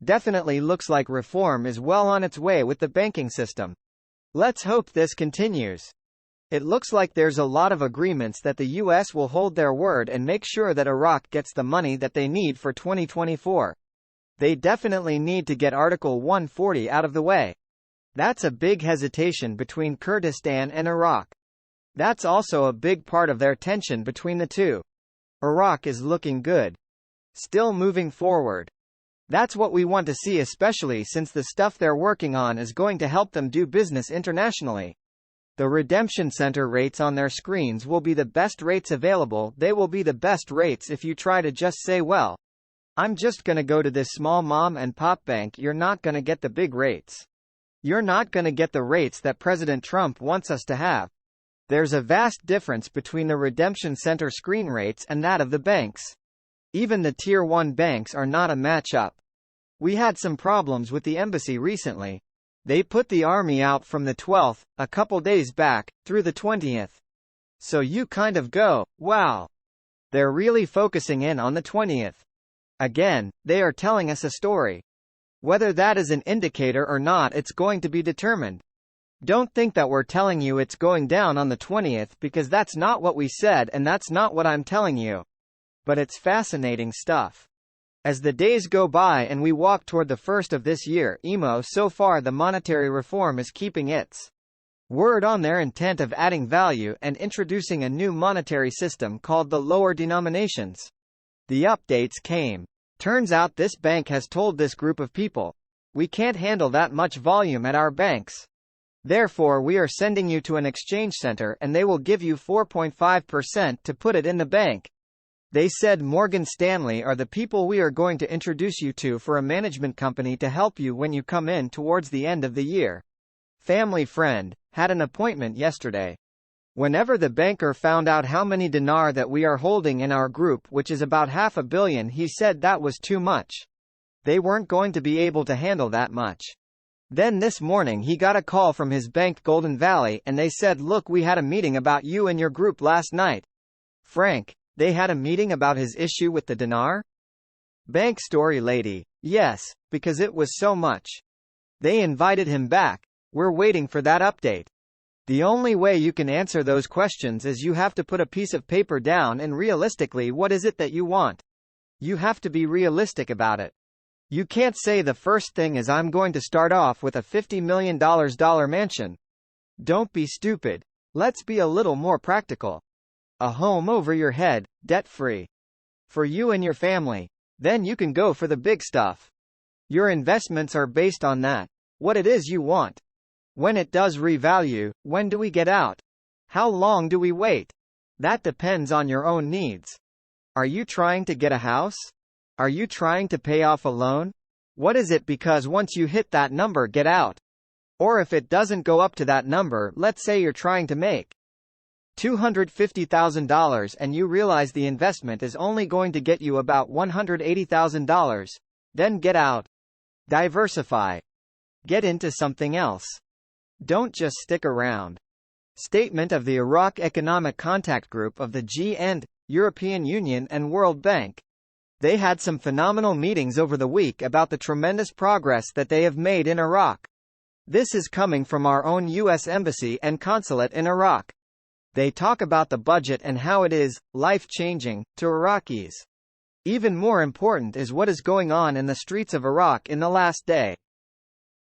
Definitely looks like reform is well on its way with the banking system. Let's hope this continues. It looks like there's a lot of agreements that the US will hold their word and make sure that Iraq gets the money that they need for 2024. They definitely need to get Article 140 out of the way. That's a big hesitation between Kurdistan and Iraq. That's also a big part of their tension between the two. Iraq is looking good. Still moving forward. That's what we want to see, especially since the stuff they're working on is going to help them do business internationally. The redemption center rates on their screens will be the best rates available. They will be the best rates if you try to just say, well, I'm just gonna go to this small mom and pop bank. You're not gonna get the big rates. You're not gonna get the rates that President Trump wants us to have. There's a vast difference between the redemption center screen rates and that of the banks. Even the Tier 1 banks are not a match-up. We had some problems with the embassy recently. They put the army out from the 12th, a couple days back, through the 20th. So you kind of go, wow. They're really focusing in on the 20th. Again, they are telling us a story. Whether that is an indicator or not, it's going to be determined. Don't think that we're telling you it's going down on the 20th, because that's not what we said and that's not what I'm telling you. But it's fascinating stuff. As the days go by and we walk toward the first of this year, so far the monetary reform is keeping its word on their intent of adding value and introducing a new monetary system called the lower denominations. The updates came. Turns out this bank has told this group of people, we can't handle that much volume at our banks. Therefore we are sending you to an exchange center and they will give you 4.5% to put it in the bank. They said Morgan Stanley are the people we are going to introduce you to for a management company to help you when you come in towards the end of the year. Family friend, had an appointment yesterday. Whenever the banker found out how many dinar that we are holding in our group, which is about $500 million, he said that was too much. They weren't going to be able to handle that much. Then this morning he got a call from his bank Golden Valley and they said, look, we had a meeting about you and your group last night. Frank, they had a meeting about his issue with the dinar? Bank story lady, yes, because it was so much. They invited him back. We're waiting for that update. The only way you can answer those questions is you have to put a piece of paper down and realistically, what is it that you want? You have to be realistic about it. You can't say the first thing is I'm going to start off with a $50 million mansion. Don't be stupid. Let's be a little more practical. A home over your head, debt-free. For you and your family. Then you can go for the big stuff. Your investments are based on that. What it is you want. When it does revalue, when do we get out? How long do we wait? That depends on your own needs. Are you trying to get a house? Are you trying to pay off a loan? What is it? Because once you hit that number, get out. Or if it doesn't go up to that number, let's say you're trying to make $250,000 and you realize the investment is only going to get you about $180,000, then get out. Diversify. Get into something else. Don't just stick around. Statement of the Iraq Economic Contact Group of the G&, European Union and World Bank. They had some phenomenal meetings over the week about the tremendous progress that they have made in Iraq. This is coming from our own U.S. Embassy and Consulate in Iraq. They talk about the budget and how it is life-changing to Iraqis. Even more important is what is going on in the streets of Iraq in the last day.